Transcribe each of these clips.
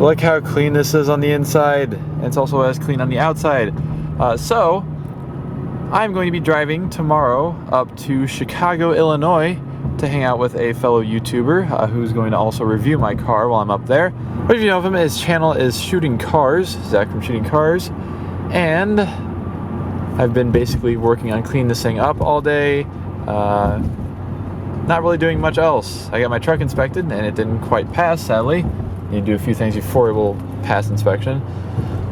Look how clean this is on the inside. It's also as clean on the outside. So I'm going to be driving tomorrow up to Chicago, Illinois to hang out with a fellow YouTuber who's going to also review my car while I'm up there. But if you know of him, his channel is Shooting Cars, Zach from Shooting Cars. And I've been basically working on cleaning this thing up all day. Not really doing much else. I got my truck inspected and it didn't quite pass, sadly. You do a few things before it will pass inspection.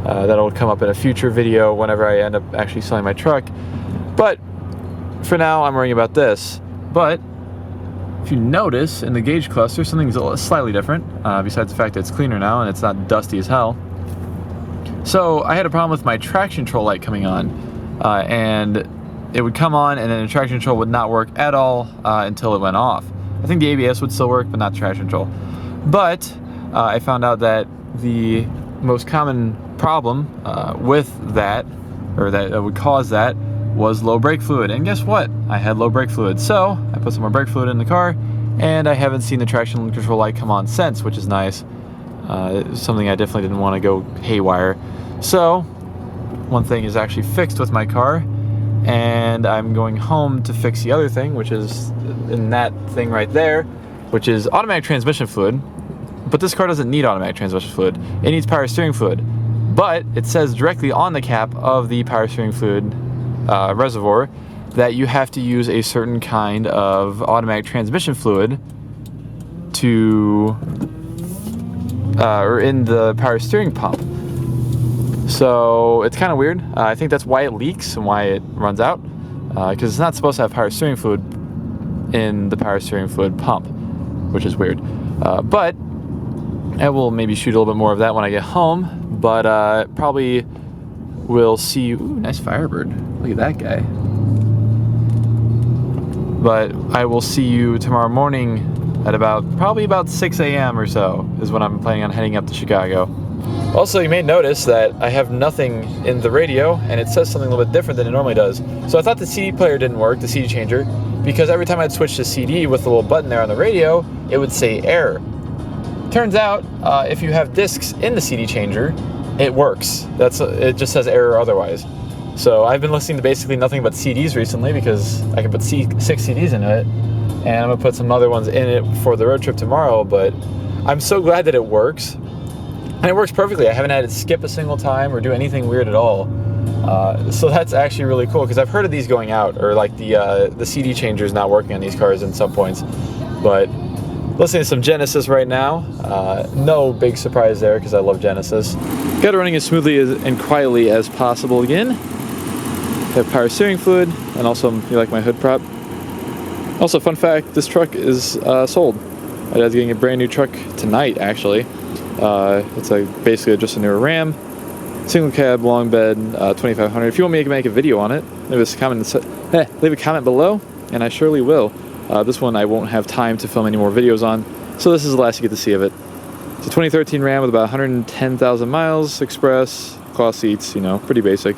That'll come up in a future video whenever I end up actually selling my truck. But for now, I'm worrying about this. But if you notice in the gauge cluster, something's slightly different, besides the fact that it's cleaner now and it's not dusty as hell. So I had a problem with my traction control light coming on, and it would come on and then the traction control would not work at all until it went off. I think the ABS would still work, but not the traction control. But I found out that the most common problem with that, or that would cause that, was low brake fluid. And guess what? I had low brake fluid. So I put some more brake fluid in the car, and I haven't seen the traction control light come on since, which is nice. Something I definitely didn't want to go haywire. So one thing is actually fixed with my car, and I'm going home to fix the other thing, which is in that thing right there, which is automatic transmission fluid. But this car doesn't need automatic transmission fluid. It needs power steering fluid. But it says directly on the cap of the power steering fluid reservoir that you have to use a certain kind of automatic transmission fluid to or in the power steering pump. So it's kind of weird. I think that's why it leaks and why it runs out, because it's not supposed to have power steering fluid in the power steering fluid pump, which is weird. But I will maybe shoot a little bit more of that when I get home, but probably will see you. Ooh, nice Firebird. Look at that guy. But I will see you tomorrow morning at probably about 6 a.m. or so is when I'm planning on heading up to Chicago. Also, you may notice that I have nothing in the radio, and it says something a little bit different than it normally does. So I thought the CD player didn't work, the CD changer, because every time I'd switch to CD with the little button there on the radio, it would say error. Turns out, if you have discs in the CD changer, it works. It just says error otherwise. So I've been listening to basically nothing but CDs recently because I can put 6 CDs in it, and I'm gonna put some other ones in it for the road trip tomorrow. But I'm so glad that it works, and it works perfectly. I haven't had it skip a single time or do anything weird at all. So that's actually really cool because I've heard of these going out, or like the CD changers not working on these cars in some points. But listening to some Genesis right now. No big surprise there because I love Genesis. Got it running as smoothly and quietly as possible again. Have power steering fluid, and also you like my hood prop. Also, fun fact, this truck is sold. My dad's getting a brand new truck tonight, actually. It's basically just a newer Ram. Single cab, long bed, 2500. If you want me to make a video on it, leave a comment below, and I surely will. This one I won't have time to film any more videos on, so this is the last you get to see of it. It's a 2013 Ram with about 110,000 miles, express, cloth seats, you know, pretty basic.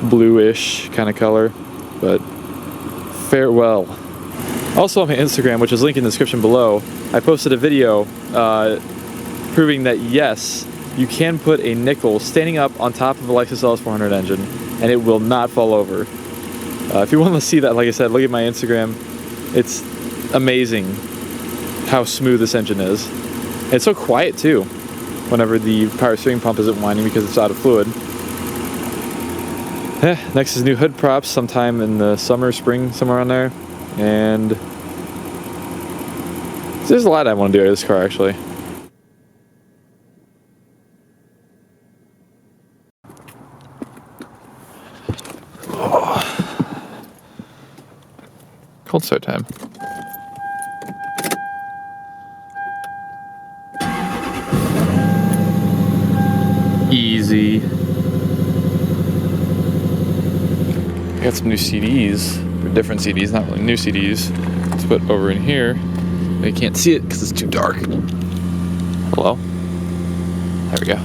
Bluish kind of color, but farewell. Also on my Instagram, which is linked in the description below, I posted a video proving that yes, you can put a nickel standing up on top of a Lexus LS400 engine, and it will not fall over. If you want to see that, like I said, look at my Instagram. It's amazing how smooth this engine is. It's so quiet too, whenever the power steering pump isn't whining because it's out of fluid. Next is new hood props sometime in the summer, spring, somewhere on there. And there's a lot I want to do to this car, actually. Cold start time. Easy. I got some new CDs, or different CDs, not really new CDs. Let's put over in here. You can't see it because it's too dark. Hello? There we go.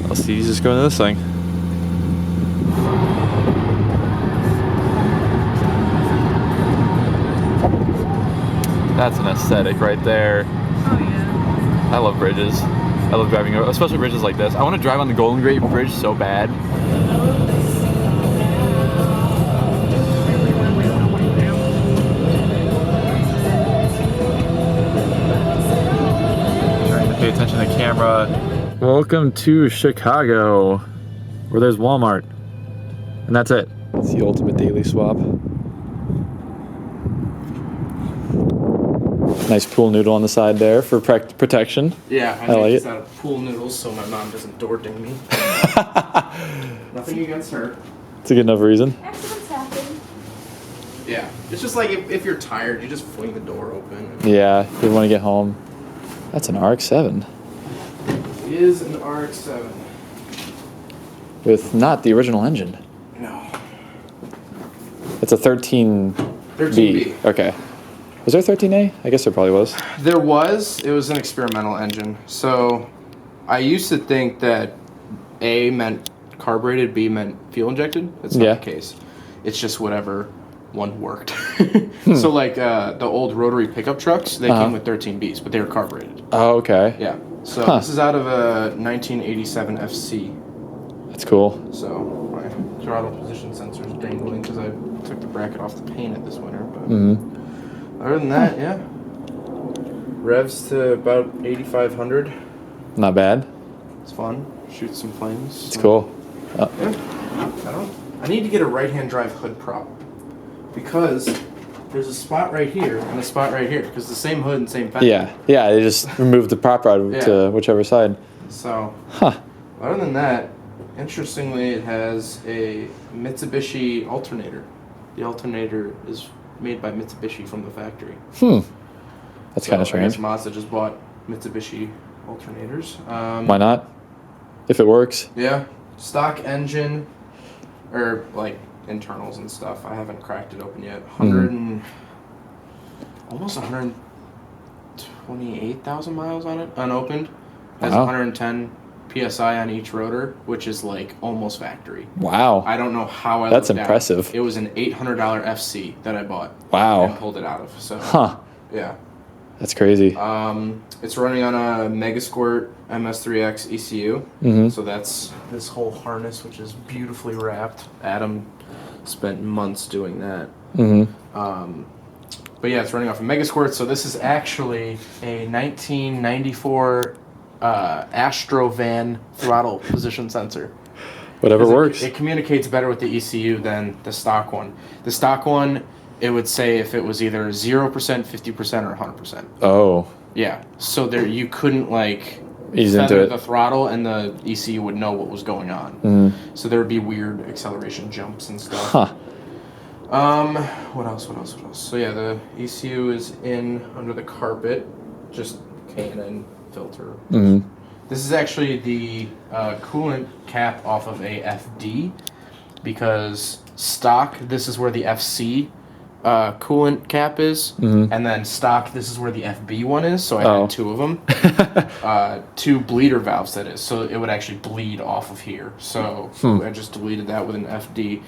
All CDs just go into this thing. That's an aesthetic right there. Oh yeah. I love bridges. I love driving, especially bridges like this. I want to drive on the Golden Gate Bridge so bad. Trying to pay attention to the camera. Welcome to Chicago, where there's Walmart. And that's it. It's the ultimate daily swap. Nice pool noodle on the side there for protection. Yeah, I like made it. this out of pool noodles so my mom doesn't door ding me. Nothing against her. It's a good enough reason. Accidents happen. Yeah, it's just like if you're tired, you just fling the door open. Yeah, you want to get home. That's an RX-7 It is an RX-7. with not the original engine. No. It's a 13B. 13B. Okay. Was there a 13A? I guess there probably was. It was an experimental engine. So I used to think that A meant carbureted, B meant fuel injected. That's not Yeah. the case. It's just whatever one worked. So like the old rotary pickup trucks, they came with 13Bs, but they were carbureted. Oh, okay. Yeah. So Huh. this is out of a 1987 FC. That's cool. So my throttle position sensor's dangling because I took the bracket off the paint it this winter. But other than that, yeah. Revs to about 8,500. Not bad. It's fun. Shoot some flames. It's cool. Yeah. I need to get a right-hand drive hood prop because there's a spot right here and a spot right here because the same hood and same fender. Yeah. Yeah, they just removed the prop rod Yeah. to whichever side. So Huh. other than that, interestingly, it has a Mitsubishi alternator. The alternator is made by Mitsubishi from the factory. That's kind of I guess strange. Mazda just bought Mitsubishi alternators. Why not? If it works. Yeah, stock engine, or like internals and stuff. I haven't cracked it open yet. Almost 128,000 miles on it, unopened. Has Wow. 110 psi on each rotor, which is like almost factory. Wow. I don't know how I. That's looked at it. impressive. It was an $800 FC that I bought. Wow. And pulled it out of. So. Huh. Yeah. That's crazy. It's running on a Megasquirt MS3X ECU. So that's this whole harness, which is beautifully wrapped. Adam spent months doing that. But yeah, it's running off a Megasquirt. So this is actually a 1994 Astrovan throttle position sensor. Whatever works. It communicates better with the ECU than the stock one. The stock one, it would say if it was either 0%, 50%, or 100%. Oh. Yeah. So there, you couldn't like Ease into feather it. the throttle, and the ECU would know what was going on. So there would be weird acceleration jumps and stuff. Huh. What else? So yeah, the ECU is in under the carpet, just K&N filter. This is actually the coolant cap off of a FD, because stock, this is where the FC coolant cap is, and then stock, this is where the FB one is, so I had two of them. Two bleeder valves, that is, so it would actually bleed off of here. So I just deleted that with an FD.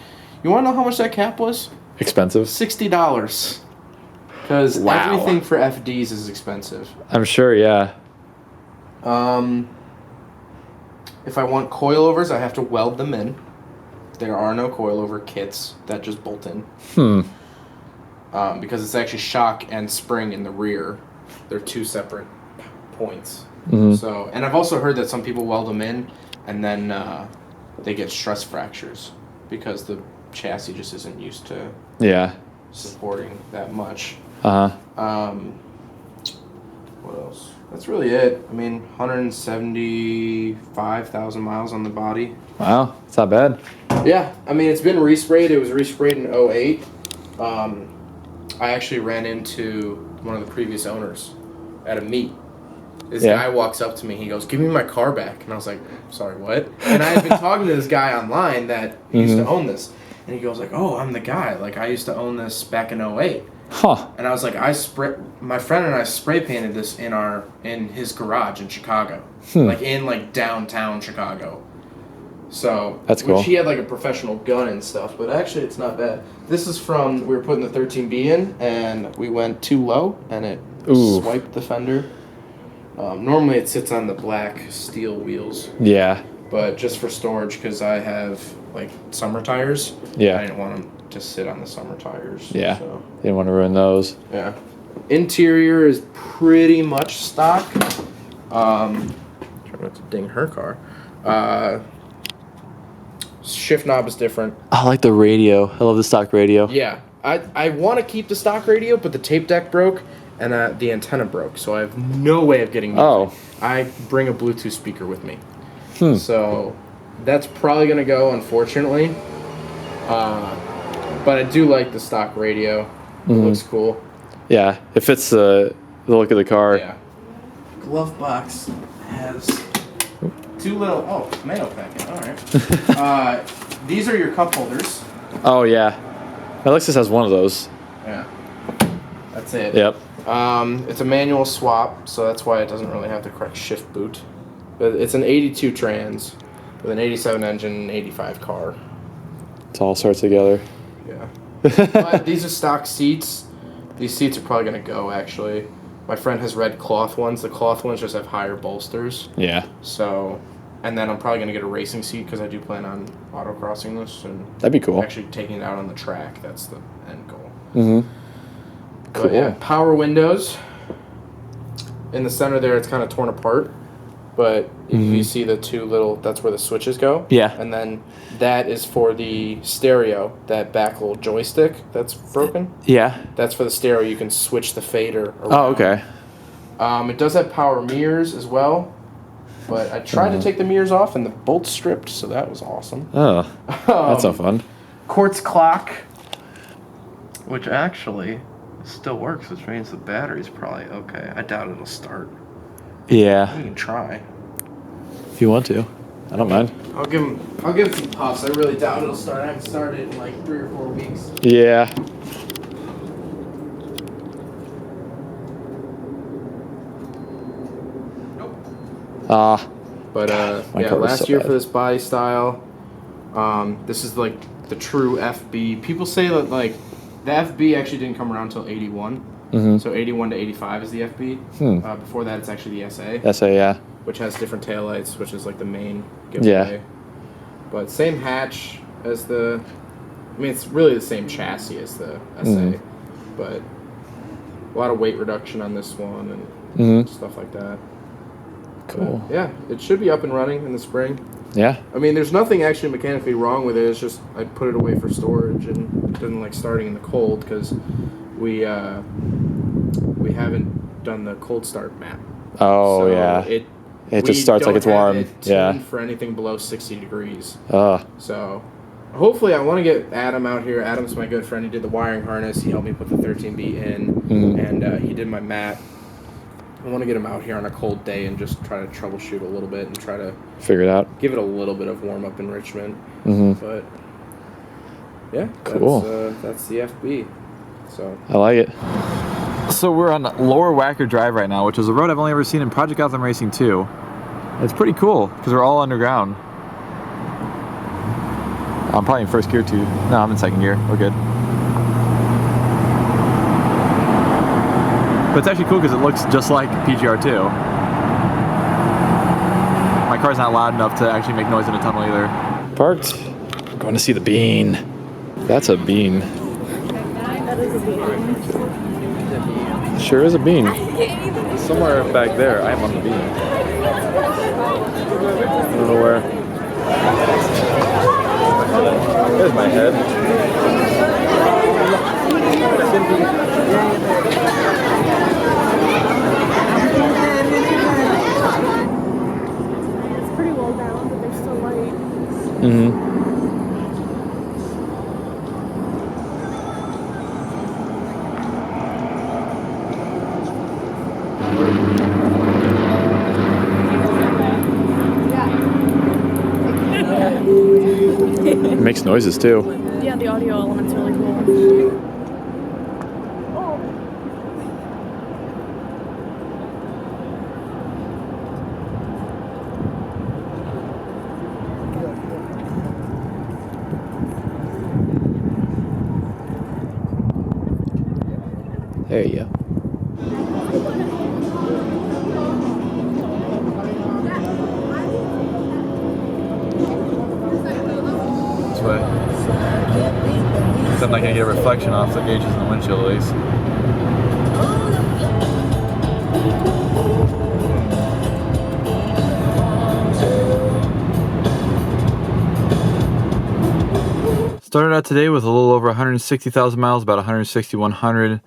You want to know how much that cap was? Expensive. $60. Because Wow. everything for FDs is expensive. I'm sure, yeah. If I want coilovers, I have to weld them in. There are no coilover kits that just bolt in. Because it's actually shock and spring in the rear. They're two separate points. So, and I've also heard that some people weld them in, and then they get stress fractures because the chassis just isn't used to Yeah. supporting that much. Uh-huh. What else? That's really it. I mean, 175,000 miles on the body. Wow. It's not bad. Yeah, I mean, it's been resprayed. It was resprayed in 2008. I actually ran into one of the previous owners at a meet. This guy walks up to me. He goes, "Give me my car back." And I was like, "Sorry, what?" And I had been talking to this guy online that used to own this. And he goes like, "Oh, I'm the guy. Like, I used to own this back in 2008. Huh. And I was like, my friend and I spray painted this in his garage in Chicago. Like in like downtown Chicago. So That's cool. Which he had like a professional gun and stuff, but actually it's not bad. This is from we were putting the 13B in, and we went too low, and it swiped the fender. Normally it sits on the black steel wheels. Yeah. But just for storage, because I have like summer tires. Yeah. I didn't want them to sit on the summer tires. Yeah. So. Didn't want to ruin those. Yeah. Interior is pretty much stock. Try not to ding her car. Shift knob is different. I like the radio. I love the stock radio. Yeah. I want to keep the stock radio, but the tape deck broke and the antenna broke, so I have no way of getting music. Oh. I bring a Bluetooth speaker with me. Hmm. So that's probably going to go, unfortunately. But I do like the stock radio. It looks cool. Yeah. It fits the look of the car. Yeah. Glove box has two little... Oh, tomato packet. All right. These are your cup holders. Oh, yeah. My Lexus has one of those. Yeah. That's it. Yep. It's a manual swap, so that's why it doesn't really have the correct shift boot. But it's an 82 trans with an 87 engine, 85 car. It's all sorts together. Yeah. But these are stock seats. These seats are probably going to go, actually. My friend has red cloth ones. The cloth ones just have higher bolsters. Yeah. So, and then I'm probably going to get a racing seat because I do plan on autocrossing this and That'd be cool. actually taking it out on the track. That's the end goal. Mm-hmm. But yeah, power windows. In the center there, it's kind of torn apart. But if you see the two little, that's where the switches go. Yeah. And then that is for the stereo, that back little joystick that's broken. Yeah. That's for the stereo. You can switch the fader around. Oh, okay. It does have power mirrors as well. But I tried to take the mirrors off and the bolts stripped, so that was awesome. Oh, that's no fun. Quartz clock, which actually still works, which means the battery's probably okay. I doubt it'll start. Yeah. We can try. If you want to. I don't mind. I'll give it some puffs. I really doubt it'll start. I haven't started in like 3 or 4 weeks. Yeah. Nope. But my yeah, car was last so year bad. for this body style, this is like the true FB. People say that like the FB actually didn't come around until 81. Mm-hmm. So 81 to 85 is the FB. Before that, it's actually the SA. SA, yeah. Which has different taillights, which is like the main giveaway. Yeah. But same hatch as the... I mean, it's really the same chassis as the SA. But a lot of weight reduction on this one and stuff like that. Cool. But, yeah, it should be up and running in the spring. Yeah. I mean, there's nothing actually mechanically wrong with it. It's just I put it away for storage and it doesn't like starting in the cold because we haven't done the cold start map. Oh, So yeah. It just starts like it's warm. It Yeah. tuned for anything below 60 degrees. Oh. So hopefully I want to get Adam out here. Adam's my good friend. He did the wiring harness. He helped me put the 13B in, and he did my mat. I want to get him out here on a cold day and just try to troubleshoot a little bit and try to Figure it out. give it a little bit of warm-up enrichment. But yeah, Cool. That's the FB. So I like it. So we're on Lower Wacker Drive right now, which is a road I've only ever seen in Project Gotham Racing 2. It's pretty cool because we're all underground. I'm probably in first gear too. No, I'm in second gear. We're good. But it's actually cool because it looks just like PGR2. My car's not loud enough to actually make noise in a tunnel either. Parked. I'm going to see the bean. That's a bean. That is a bean. Sure is a bean. Somewhere back there, I am on the bean. I don't know where. There's my head. It's pretty well down, but they're still light. It makes noises too. Yeah, the audio element's really cool. There you go. This way. Except I'm not gonna get a reflection off the gauges in the windshield at least. Started out today with a little over 160,000 miles, about 160,100,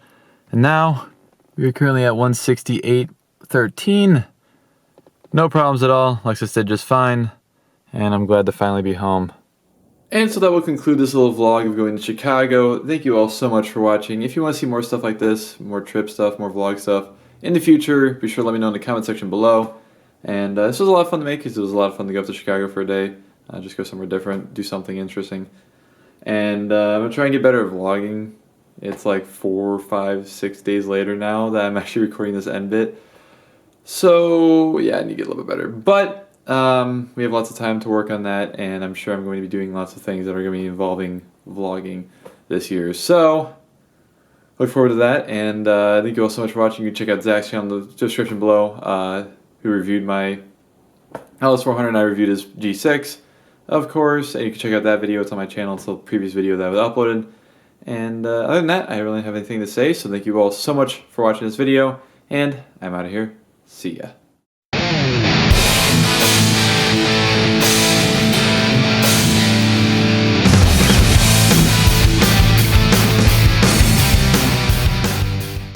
and now we are currently at 168.13. No problems at all. Lexus did just fine, and I'm glad to finally be home. And so that will conclude this little vlog of going to Chicago. Thank you all so much for watching. If you want to see more stuff like this, more trip stuff, more vlog stuff in the future, be sure to let me know in the comment section below. And this was a lot of fun to make because it was a lot of fun to go up to Chicago for a day. Just go somewhere different, do something interesting. And I'm going to try and get better at vlogging. It's like 4, 5, 6 days later now that I'm actually recording this end bit. So yeah, I need to get a little bit better. But we have lots of time to work on that, and I'm sure I'm going to be doing lots of things that are going to be involving vlogging this year. So look forward to that, and thank you all so much for watching. You can check out Zach's channel in the description below, who reviewed my LS400, and I reviewed his G6, of course, and you can check out that video. It's on my channel. It's the previous video that was uploaded. And other than that, I don't really have anything to say, so thank you all so much for watching this video, and I'm out of here. See ya.